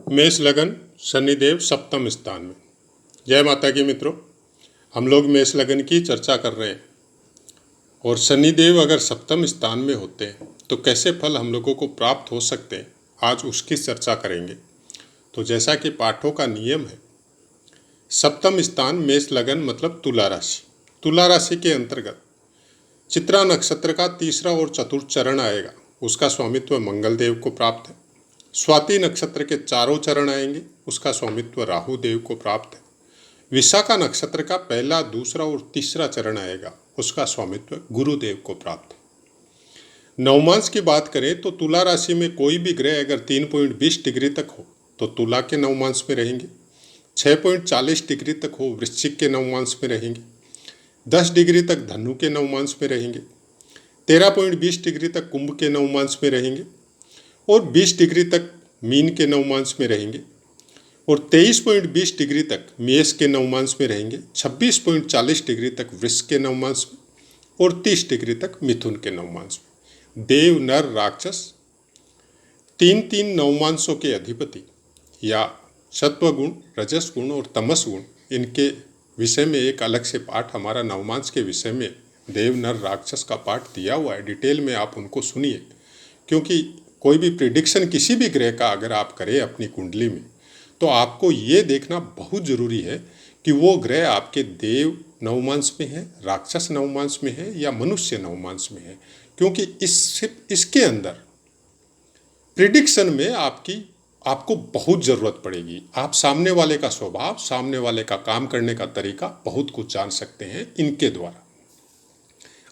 मेष लगन शनिदेव सप्तम स्थान में। जय माता की मित्रों, हम लोग मेष लगन की चर्चा कर रहे हैं और शनिदेव अगर सप्तम स्थान में होते हैं तो कैसे फल हम लोगों को प्राप्त हो सकते हैं, आज उसकी चर्चा करेंगे। तो जैसा कि पाठों का नियम है, सप्तम स्थान मेष लगन मतलब तुला राशि। तुला राशि के अंतर्गत चित्रा नक्षत्र का तीसरा और चतुर्थ चरण आएगा, उसका स्वामित्व मंगल देव को प्राप्त है। स्वाति नक्षत्र के चारों चरण आएंगे, उसका स्वामित्व राहु देव को प्राप्त है। विशाखा नक्षत्र का पहला, दूसरा और तीसरा चरण आएगा, उसका स्वामित्व गुरुदेव को प्राप्त है। नवमांश की बात करें तो तुला राशि में कोई भी ग्रह अगर 3.20 डिग्री तक हो तो तुला के नवमांश में रहेंगे, 6.40 डिग्री तक हो वृश्चिक के नवमांश में रहेंगे, 10 डिग्री तक धनु के नवमांश में रहेंगे, 13.20 डिग्री तक कुंभ के नवमांश में रहेंगे और 20 डिग्री तक मीन के नवमांश में रहेंगे और 23.20 डिग्री तक मेष के नवमांश में रहेंगे, 26.40 डिग्री तक वृष के नवमांश में और 30 डिग्री तक मिथुन के नवमांश में। देव नर राक्षस तीन नवमांशों के अधिपति या सत्वगुण, रजस गुण और तमस गुण, इनके विषय में एक अलग से पाठ हमारा नवमांश के विषय में देव नर राक्षस का पाठ दिया हुआ है। डिटेल में आप उनको सुनिए, क्योंकि कोई भी प्रिडिक्शन किसी भी ग्रह का अगर आप करें अपनी कुंडली में तो आपको ये देखना बहुत ज़रूरी है कि वो ग्रह आपके देव नवमांश में है, राक्षस नवमांश में है या मनुष्य नवमांश में है, क्योंकि इसके अंदर प्रिडिक्शन में आपको बहुत ज़रूरत पड़ेगी। आप सामने वाले का स्वभाव, सामने वाले का काम करने का तरीका बहुत कुछ जान सकते हैं इनके द्वारा।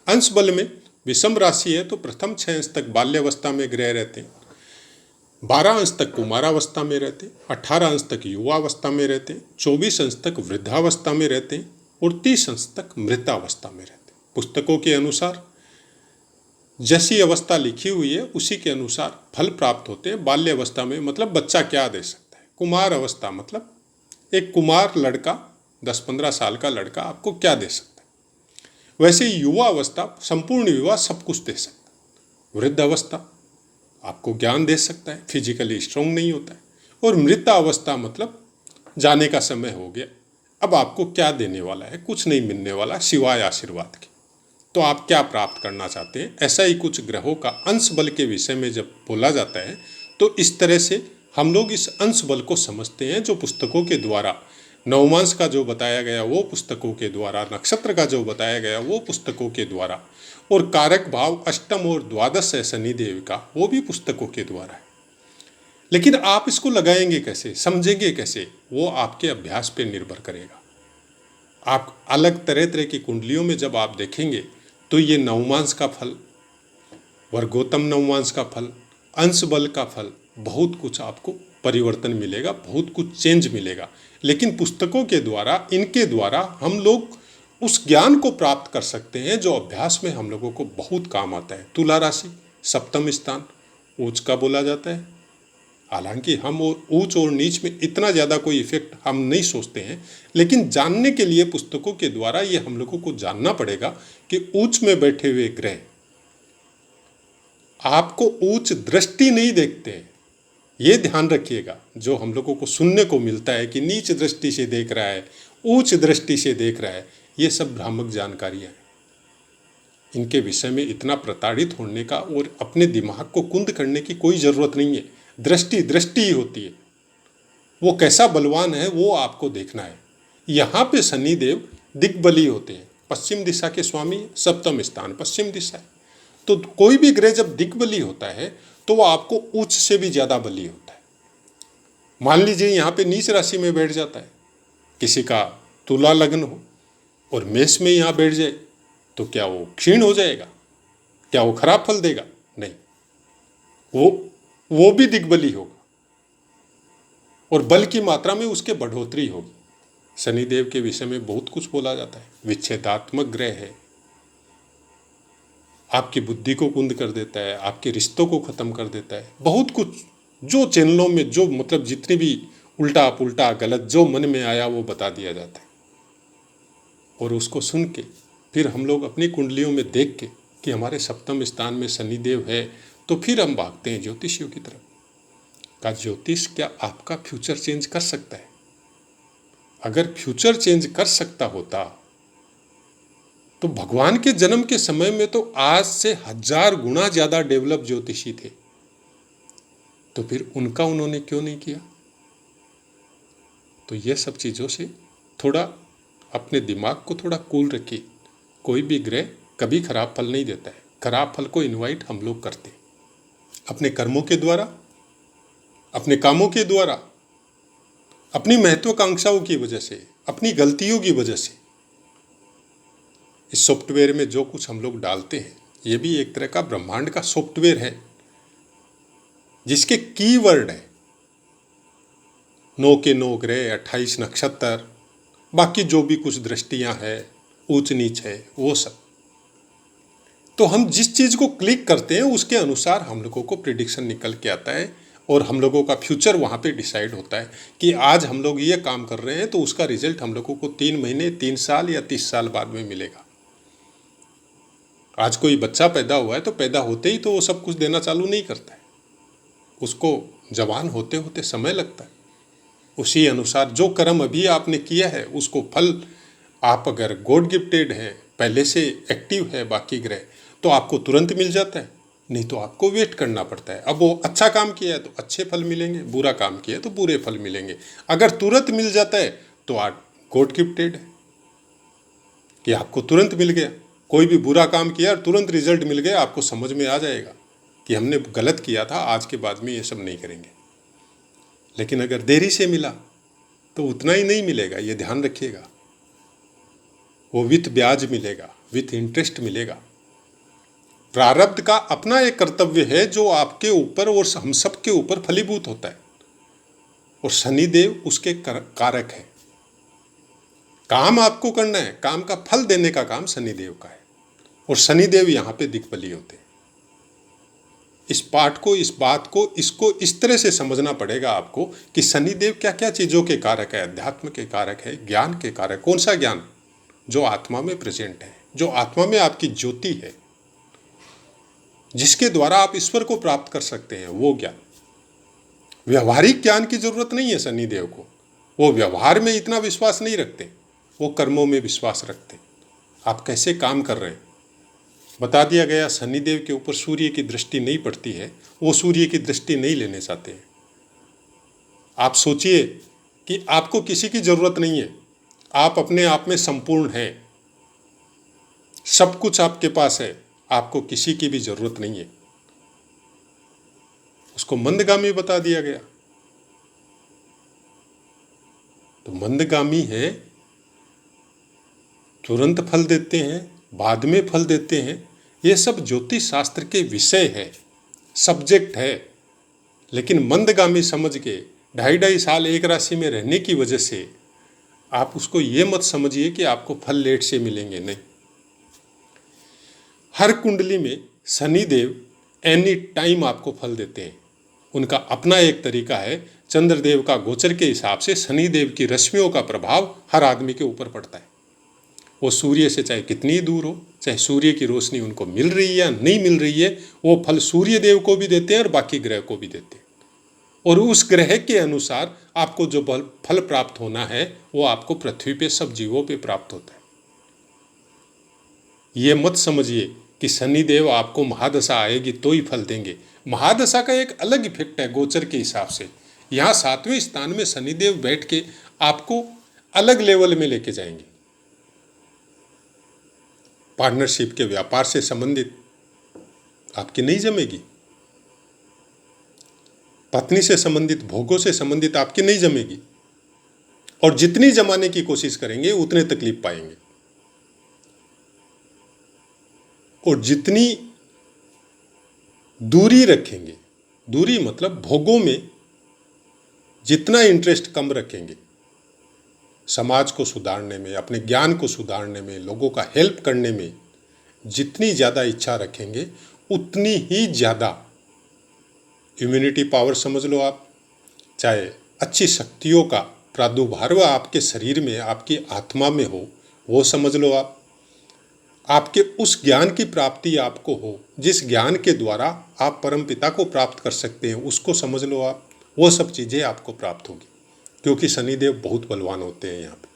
अंश बल में विषम राशि है तो प्रथम 6 अंश तक बाल्यावस्था में ग्रह रहते हैं, 12 अंश तक कुमारावस्था में रहते हैं, 18 अंश तक युवावस्था में रहते हैं, 24 अंश तक वृद्धावस्था में रहते हैं और 30 अंश तक मृतावस्था में रहते हैं। पुस्तकों के अनुसार जैसी अवस्था लिखी हुई है उसी के अनुसार फल प्राप्त होते हैं। बाल्यावस्था में मतलब बच्चा क्या दे सकता है, कुमार अवस्था मतलब एक कुमार लड़का, 10-15 साल का लड़का आपको क्या दे सकता है। वैसे युवा अवस्था संपूर्ण युवा सब कुछ दे सकता है। वृद्ध अवस्था आपको ज्ञान दे सकता है, फिजिकली स्ट्रांग नहीं होता है। और मृत अवस्था मतलब जाने का समय हो गया, अब आपको क्या देने वाला है, कुछ नहीं मिलने वाला सिवाय आशीर्वाद के। तो आप क्या प्राप्त करना चाहते हैं, ऐसा ही कुछ ग्रहों का अंश बल के विषय में जब बोला जाता है तो इस तरह से हम लोग इस अंश बल को समझते हैं, जो पुस्तकों के द्वारा नवमांश का जो बताया गया वो पुस्तकों के द्वारा, नक्षत्र का जो बताया गया वो पुस्तकों के द्वारा, और कारक भाव अष्टम और द्वादश है शनिदेव का, वो भी पुस्तकों के द्वारा है। लेकिन आप इसको लगाएंगे कैसे, समझेंगे कैसे, वो आपके अभ्यास पे निर्भर करेगा। आप अलग तरह तरह की कुंडलियों में जब आप देखेंगे तो ये नवमांश का फल, वर्गोत्तम नवमांश का फल, अंश बल का फल, बहुत कुछ आपको परिवर्तन मिलेगा, बहुत कुछ चेंज मिलेगा। लेकिन पुस्तकों के द्वारा, इनके द्वारा हम लोग उस ज्ञान को प्राप्त कर सकते हैं जो अभ्यास में हम लोगों को बहुत काम आता है। तुला राशि सप्तम स्थान ऊंच का बोला जाता है। हालांकि हम ऊंच और नीच में इतना ज़्यादा कोई इफेक्ट हम नहीं सोचते हैं, लेकिन जानने के लिए पुस्तकों के द्वारा ये हम लोगों को जानना पड़ेगा कि ऊंच में बैठे हुए ग्रह आपको उच्च दृष्टि नहीं देखते हैं। ये ध्यान रखिएगा, जो हम लोगों को सुनने को मिलता है कि नीच दृष्टि से देख रहा है, उच्च दृष्टि से देख रहा है, ये सब भ्रामक जानकारियाँ हैं। इनके विषय में इतना प्रताड़ित होने का और अपने दिमाग को कुंद करने की कोई ज़रूरत नहीं है। दृष्टि दृष्टि ही होती है, वो कैसा बलवान है वो आपको देखना है। यहाँ पे शनिदेव दिग्बली होते हैं, पश्चिम दिशा के स्वामी, सप्तम स्थान पश्चिम दिशा है। तो कोई भी ग्रह जब दिग्बली होता है तो वो आपको उच्च से भी ज़्यादा बली होता है। मान लीजिए यहाँ पे नीच राशि में बैठ जाता है, किसी का तुला लग्न हो और मेष में यहाँ बैठ जाए तो क्या वो क्षीण हो जाएगा, क्या वो खराब फल देगा? नहीं, वो भी दिग्बली होगा और बल की मात्रा में उसके बढ़ोतरी होगी। शनिदेव के विषय में बहुत कुछ बोला जाता है, विच्छेदात्मक ग्रह है, आपकी बुद्धि को कुंद कर देता है, आपके रिश्तों को खत्म कर देता है। बहुत कुछ जो चैनलों में जो मतलब जितनी भी उल्टा पुल्टा गलत जो मन में आया वो बता दिया जाता है, और उसको सुन के फिर हम लोग अपनी कुंडलियों में देख के कि हमारे सप्तम स्थान में शनिदेव है तो फिर हम भागते हैं ज्योतिषियों की तरफ। का ज्योतिष क्या आपका फ्यूचर चेंज कर सकता है? अगर फ्यूचर चेंज कर सकता होता तो भगवान के जन्म के समय में तो आज से 1000 गुना ज्यादा डेवलप ज्योतिषी थे, तो फिर उनका उन्होंने क्यों नहीं किया? तो ये सब चीज़ों से थोड़ा अपने दिमाग को थोड़ा कूल रखिए। कोई भी ग्रह कभी खराब फल नहीं देता है। खराब फल को इनवाइट हम लोग करते हैं अपने कर्मों के द्वारा, अपने कामों के द्वारा, अपनी महत्वाकांक्षाओं की वजह से, अपनी गलतियों की वजह से। इस सॉफ्टवेयर में जो कुछ हम लोग डालते हैं ये भी एक तरह का ब्रह्मांड का सॉफ्टवेयर है, जिसके कीवर्ड है 9 के 9 ग्रह, 28 नक्षत्र, बाकी जो भी कुछ दृष्टियां है, ऊंच नीच है, वो सब। तो हम जिस चीज़ को क्लिक करते हैं उसके अनुसार हम लोगों को प्रिडिक्शन निकल के आता है और हम लोगों का फ्यूचर वहाँ पे डिसाइड होता है कि आज हम लोग ये काम कर रहे हैं तो उसका रिजल्ट हम लोगों को 3 महीने, 3 साल या 30 साल बाद में मिलेगा। आज कोई बच्चा पैदा हुआ है तो पैदा होते ही तो वो सब कुछ देना चालू नहीं करता है, उसको जवान होते होते समय लगता है। उसी अनुसार जो कर्म अभी आपने किया है उसको फल, आप अगर गॉड गिफ्टेड हैं, पहले से एक्टिव है बाकी ग्रह, तो आपको तुरंत मिल जाता है, नहीं तो आपको वेट करना पड़ता है। अब वो अच्छा काम किया है तो अच्छे फल मिलेंगे, बुरा काम किया है तो बुरे फल मिलेंगे। अगर तुरंत मिल जाता है तो आप गॉड गिफ्टेड है कि आपको तुरंत मिल गया। कोई भी बुरा काम किया और तुरंत रिजल्ट मिल गया, आपको समझ में आ जाएगा कि हमने गलत किया था, आज के बाद में ये सब नहीं करेंगे। लेकिन अगर देरी से मिला तो उतना ही नहीं मिलेगा, ये ध्यान रखिएगा। वो विथ ब्याज मिलेगा, विथ इंटरेस्ट मिलेगा। प्रारब्ध का अपना एक कर्तव्य है जो आपके ऊपर और हम सब के ऊपर फलीभूत होता है, और शनिदेव उसके कारक है। काम आपको करना है, काम का फल देने का काम शनिदेव का है, और शनिदेव यहाँ पे दिक्बली होते हैं। इस पाठ को, इस बात को, इसको इस तरह से समझना पड़ेगा आपको कि शनिदेव क्या क्या चीज़ों के कारक है। अध्यात्म के कारक है, ज्ञान के कारक। कौन सा ज्ञान? जो आत्मा में प्रेजेंट है, जो आत्मा में आपकी ज्योति है, जिसके द्वारा आप ईश्वर को प्राप्त कर सकते हैं, वो ज्ञान। व्यवहारिक ज्ञान की जरूरत नहीं है शनिदेव को, वो व्यवहार में इतना विश्वास नहीं रखते, वो कर्मों में विश्वास रखते। आप कैसे काम कर रहे हैं बता दिया गया। शनिदेव के ऊपर सूर्य की दृष्टि नहीं पड़ती है, वो सूर्य की दृष्टि नहीं लेने चाहते हैं। आप सोचिए कि आपको किसी की जरूरत नहीं है, आप अपने आप में संपूर्ण हैं, सब कुछ आपके पास है, आपको किसी की भी जरूरत नहीं है। उसको मंदगामी बता दिया गया। तो मंदगामी है, तुरंत फल देते हैं, बाद में फल देते हैं। ये सब ज्योतिष शास्त्र के विषय है, सब्जेक्ट है। लेकिन मंदगामी समझ के 2.5 साल एक राशि में रहने की वजह से आप उसको ये मत समझिए कि आपको फल लेट से मिलेंगे, नहीं। हर कुंडली में शनिदेव एनी टाइम आपको फल देते हैं। उनका अपना एक तरीका है। चंद्रदेव का गोचर के हिसाब से शनिदेव की रश्मियों का प्रभाव हर आदमी के ऊपर पड़ता है। वो सूर्य से चाहे कितनी दूर हो, चाहे सूर्य की रोशनी उनको मिल रही है या नहीं मिल रही है, वो फल सूर्य देव को भी देते हैं और बाकी ग्रह को भी देते हैं। और उस ग्रह के अनुसार आपको जो फल प्राप्त होना है वो आपको पृथ्वी पे सब जीवों पे प्राप्त होता है। ये मत समझिए कि शनिदेव आपको महादशा आएगी तो ही फल देंगे। महादशा का एक अलग इफेक्ट है गोचर के हिसाब से। यहाँ 7वें स्थान में शनिदेव बैठ के आपको अलग लेवल में लेके जाएंगे। पार्टनरशिप के व्यापार से संबंधित आपकी नहीं जमेगी, पत्नी से संबंधित, भोगों से संबंधित आपकी नहीं जमेगी, और जितनी जमाने की कोशिश करेंगे उतने तकलीफ पाएंगे। और जितनी दूरी रखेंगे, दूरी मतलब भोगों में जितना इंटरेस्ट कम रखेंगे, समाज को सुधारने में, अपने ज्ञान को सुधारने में, लोगों का हेल्प करने में जितनी ज़्यादा इच्छा रखेंगे उतनी ही ज़्यादा इम्यूनिटी पावर समझ लो आप, चाहे अच्छी शक्तियों का प्रादुर्भाव आपके शरीर में, आपकी आत्मा में हो, वो समझ लो आप। आपके उस ज्ञान की प्राप्ति आपको हो जिस ज्ञान के द्वारा आप परमपिता को प्राप्त कर सकते हैं, उसको समझ लो आप। वो सब चीज़ें आपको प्राप्त होगी, क्योंकि शनिदेव बहुत बलवान होते हैं। यहाँ पे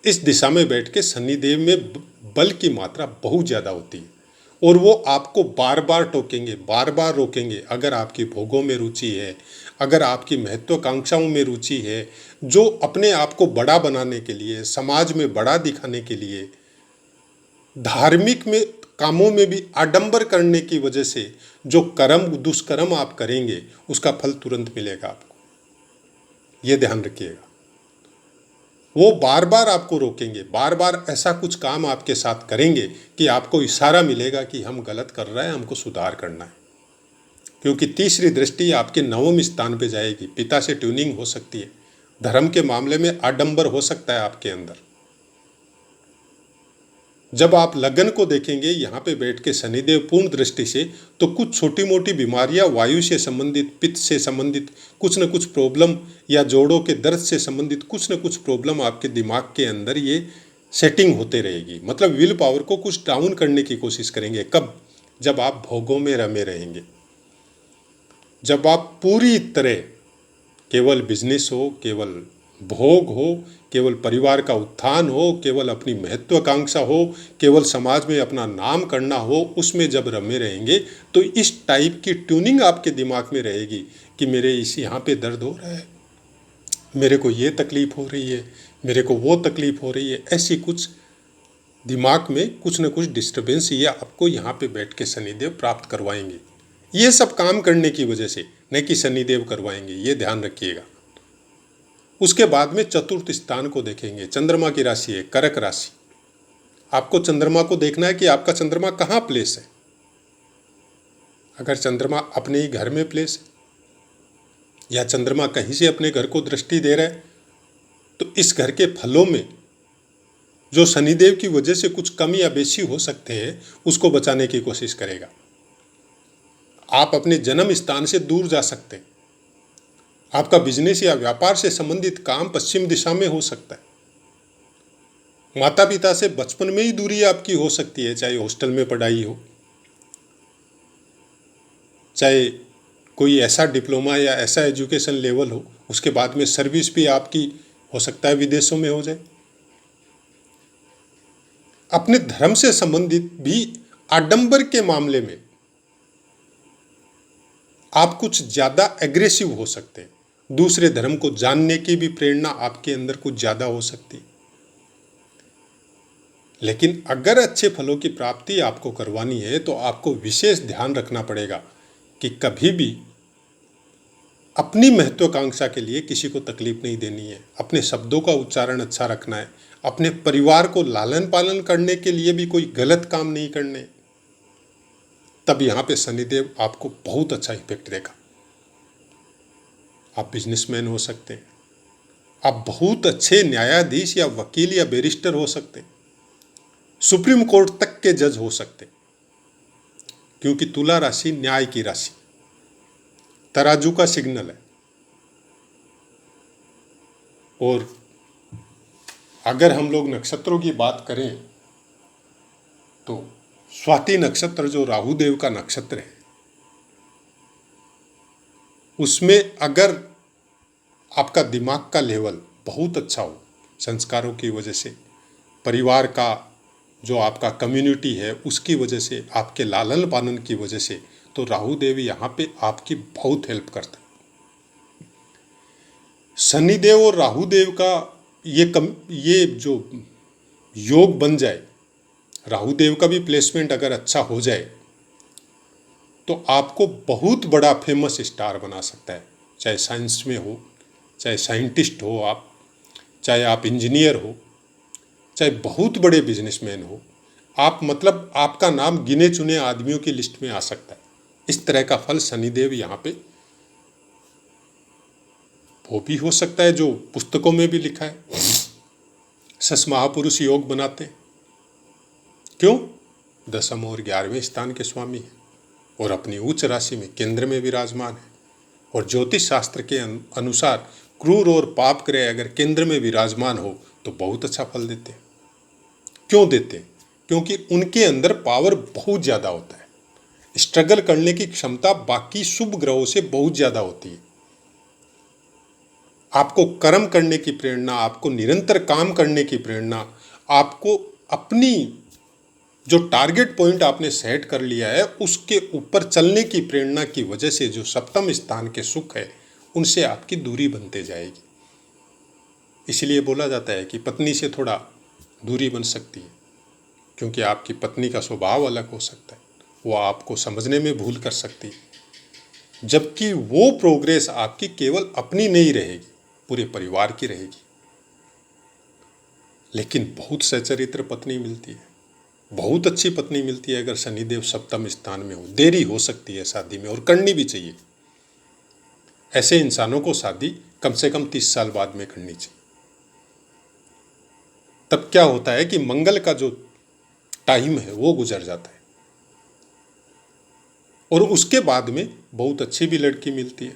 इस दिशा में बैठ के शनिदेव में बल की मात्रा बहुत ज़्यादा होती है, और वो आपको बार बार टोकेंगे, बार बार रोकेंगे। अगर आपकी भोगों में रुचि है, अगर आपकी महत्वाकांक्षाओं में रुचि है, जो अपने आप को बड़ा बनाने के लिए, समाज में बड़ा दिखाने के लिए, धार्मिक में कामों में भी आडंबर करने की वजह से जो कर्म दुष्कर्म आप करेंगे, उसका फल तुरंत मिलेगा आपको। ये ध्यान रखिएगा। वो बार बार आपको रोकेंगे, बार बार ऐसा कुछ काम आपके साथ करेंगे कि आपको इशारा मिलेगा कि हम गलत कर रहे हैं, हमको सुधार करना है। क्योंकि तीसरी दृष्टि आपके नवम स्थान पे जाएगी। पिता से ट्यूनिंग हो सकती है, धर्म के मामले में आडंबर हो सकता है आपके अंदर। जब आप लगन को देखेंगे यहाँ पे बैठ के शनिदेव पूर्ण दृष्टि से, तो कुछ छोटी मोटी बीमारियाँ वायु से संबंधित, पित्त से संबंधित कुछ न कुछ प्रॉब्लम, या जोड़ों के दर्द से संबंधित कुछ न कुछ प्रॉब्लम आपके दिमाग के अंदर ये सेटिंग होते रहेगी। मतलब विल पावर को कुछ डाउन करने की कोशिश करेंगे। कब? जब आप भोगों में रमे रहेंगे, जब आप पूरी तरह केवल बिजनेस हो, केवल भोग हो, केवल परिवार का उत्थान हो, केवल अपनी महत्वाकांक्षा हो, केवल समाज में अपना नाम करना हो, उसमें जब रमे रहेंगे तो इस टाइप की ट्यूनिंग आपके दिमाग में रहेगी कि मेरे इस यहाँ पे दर्द हो रहा है, मेरे को ये तकलीफ हो रही है, मेरे को वो तकलीफ हो रही है। ऐसी कुछ दिमाग में कुछ न कुछ डिस्टर्बेंस ये आपको यहाँ पे बैठ के शनिदेव प्राप्त करवाएंगे। ये सब काम करने की वजह से, नहीं कि शनिदेव करवाएंगे, ये ध्यान रखिएगा। उसके बाद में चतुर्थ स्थान को देखेंगे। चंद्रमा की राशि है कर्क राशि। आपको चंद्रमा को देखना है कि आपका चंद्रमा कहाँ प्लेस है। अगर चंद्रमा अपने ही घर में प्लेस है, या चंद्रमा कहीं से अपने घर को दृष्टि दे रहा है, तो इस घर के फलों में जो शनिदेव की वजह से कुछ कमी या बेसी हो सकते हैं, उसको बचाने की कोशिश करेगा। आप अपने जन्म स्थान से दूर जा सकते हैं। आपका बिजनेस या व्यापार से संबंधित काम पश्चिम दिशा में हो सकता है। माता पिता से बचपन में ही दूरी आपकी हो सकती है, चाहे हॉस्टल में पढ़ाई हो, चाहे कोई ऐसा डिप्लोमा या ऐसा एजुकेशन लेवल हो, उसके बाद में सर्विस भी आपकी हो सकता है विदेशों में हो जाए। अपने धर्म से संबंधित भी आडंबर के मामले में आप कुछ ज़्यादा एग्रेसिव हो सकते हैं। दूसरे धर्म को जानने की भी प्रेरणा आपके अंदर कुछ ज़्यादा हो सकती है। लेकिन अगर अच्छे फलों की प्राप्ति आपको करवानी है, तो आपको विशेष ध्यान रखना पड़ेगा कि कभी भी अपनी महत्वाकांक्षा के लिए किसी को तकलीफ नहीं देनी है। अपने शब्दों का उच्चारण अच्छा रखना है। अपने परिवार को लालन पालन करने के लिए भी कोई गलत काम नहीं करने। तब यहाँ पे शनिदेव आपको बहुत अच्छा इफेक्ट देगा। आप बिजनेसमैन हो सकते हैं, आप बहुत अच्छे न्यायाधीश या वकील या बैरिस्टर हो सकते हैं, सुप्रीम कोर्ट तक के जज हो सकते हैं। क्योंकि तुला राशि न्याय की राशि, तराजू का सिग्नल है। और अगर हम लोग नक्षत्रों की बात करें, तो स्वाति नक्षत्र जो राहु देव का नक्षत्र है, उसमें अगर आपका दिमाग का लेवल बहुत अच्छा हो, संस्कारों की वजह से, परिवार का जो आपका कम्युनिटी है उसकी वजह से, आपके लालन पालन की वजह से, तो राहु देव यहाँ पे आपकी बहुत हेल्प करता है। शनिदेव और राहु देव का ये जो योग बन जाए, राहु देव का भी प्लेसमेंट अगर अच्छा हो जाए, तो आपको बहुत बड़ा फेमस स्टार बना सकता है। चाहे साइंस में हो, चाहे साइंटिस्ट हो आप, चाहे आप इंजीनियर हो, चाहे बहुत बड़े बिजनेसमैन हो, आप मतलब आपका नाम गिने चुने आदमियों की लिस्ट में आ सकता है। इस तरह का फल शनिदेव यहाँ पे वो भी हो सकता है जो पुस्तकों में भी लिखा है। सस महापुरुष योग बनाते हैं। क्यों? 10वें और 11वें स्थान के स्वामी हैं, और अपनी उच्च राशि में केंद्र में विराजमान है। और ज्योतिष शास्त्र के अनुसार क्रूर और पाप ग्रह अगर केंद्र में विराजमान हो तो बहुत अच्छा फल देते हैं। क्यों देते हैं? क्योंकि उनके अंदर पावर बहुत ज़्यादा होता है। स्ट्रगल करने की क्षमता बाकी शुभ ग्रहों से बहुत ज़्यादा होती है। आपको कर्म करने की प्रेरणा, आपको निरंतर काम करने की प्रेरणा, आपको अपनी जो टारगेट पॉइंट आपने सेट कर लिया है उसके ऊपर चलने की प्रेरणा की वजह से जो सप्तम स्थान के सुख है उनसे आपकी दूरी बनते जाएगी। इसलिए बोला जाता है कि पत्नी से थोड़ा दूरी बन सकती है, क्योंकि आपकी पत्नी का स्वभाव अलग हो सकता है, वो आपको समझने में भूल कर सकती है, जबकि वो प्रोग्रेस आपकी केवल अपनी नहीं रहेगी, पूरे परिवार की रहेगी। लेकिन बहुत सच्चरित्र पत्नी मिलती है, बहुत अच्छी पत्नी मिलती है अगर शनिदेव सप्तम स्थान में हो। देरी हो सकती है शादी में और करनी भी चाहिए। ऐसे इंसानों को शादी कम से कम 30 साल बाद में करनी चाहिए। तब क्या होता है कि मंगल का जो टाइम है वो गुजर जाता है और उसके बाद में बहुत अच्छी भी लड़की मिलती है,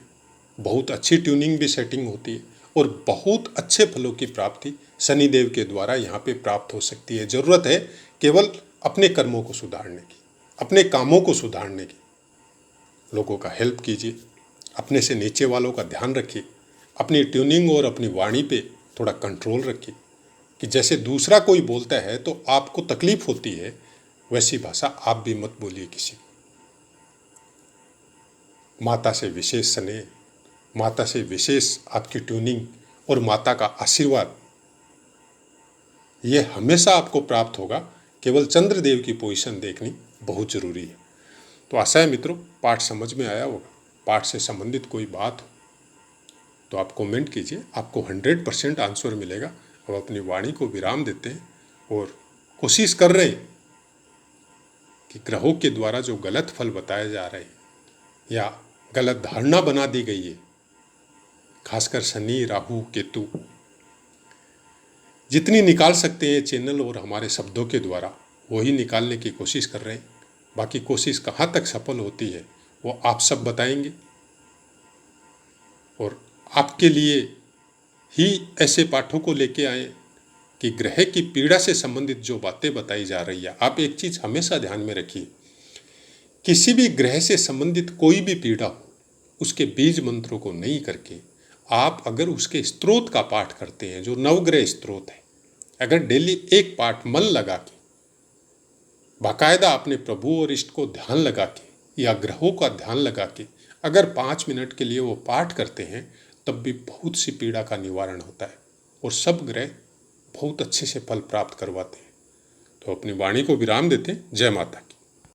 बहुत अच्छी ट्यूनिंग भी सेटिंग होती है और बहुत अच्छे फलों की प्राप्ति शनिदेव के द्वारा यहाँ पे प्राप्त हो सकती है। जरूरत है केवल अपने कर्मों को सुधारने की, अपने कामों को सुधारने की। लोगों का हेल्प कीजिए, अपने से नीचे वालों का ध्यान रखिए, अपनी ट्यूनिंग और अपनी वाणी पे थोड़ा कंट्रोल रखिए कि जैसे दूसरा कोई बोलता है तो आपको तकलीफ होती है, वैसी भाषा आप भी मत बोलिए किसी को। माता से विशेष स्नेह, माता से विशेष आपकी ट्यूनिंग और माता का आशीर्वाद ये हमेशा आपको प्राप्त होगा। केवल चंद्रदेव की पोजीशन देखनी बहुत जरूरी है। तो आशा है मित्रों पाठ समझ में आया होगा। पाठ से संबंधित कोई बात हो तो आप कमेंट कीजिए, आपको 100% आंसर मिलेगा। अब अपनी वाणी को विराम देते हैं और कोशिश कर रहे हैं कि ग्रहों के द्वारा जो गलत फल बताए जा रहे हैं या गलत धारणा बना दी गई है, खासकर शनि, राहु, केतु, जितनी निकाल सकते हैं चैनल और हमारे शब्दों के द्वारा वही निकालने की कोशिश कर रहे हैं। बाकी कोशिश कहाँ तक सफल होती है वो आप सब बताएंगे और आपके लिए ही ऐसे पाठों को लेके आए कि ग्रह की पीड़ा से संबंधित जो बातें बताई जा रही है। आप एक चीज़ हमेशा ध्यान में रखिए, किसी भी ग्रह से संबंधित कोई भी पीड़ा हो उसके बीज मंत्रों को नहीं करके आप अगर उसके स्त्रोत का पाठ करते हैं, जो नवग्रह स्त्रोत है, अगर डेली एक पाठ मन लगा के बाकायदा अपने प्रभु और इष्ट को ध्यान लगा के या ग्रहों का ध्यान लगा के अगर 5 मिनट के लिए वो पाठ करते हैं तब भी बहुत सी पीड़ा का निवारण होता है और सब ग्रह बहुत अच्छे से फल प्राप्त करवाते हैं। तो अपनी वाणी को विराम देते हैं। जय माता।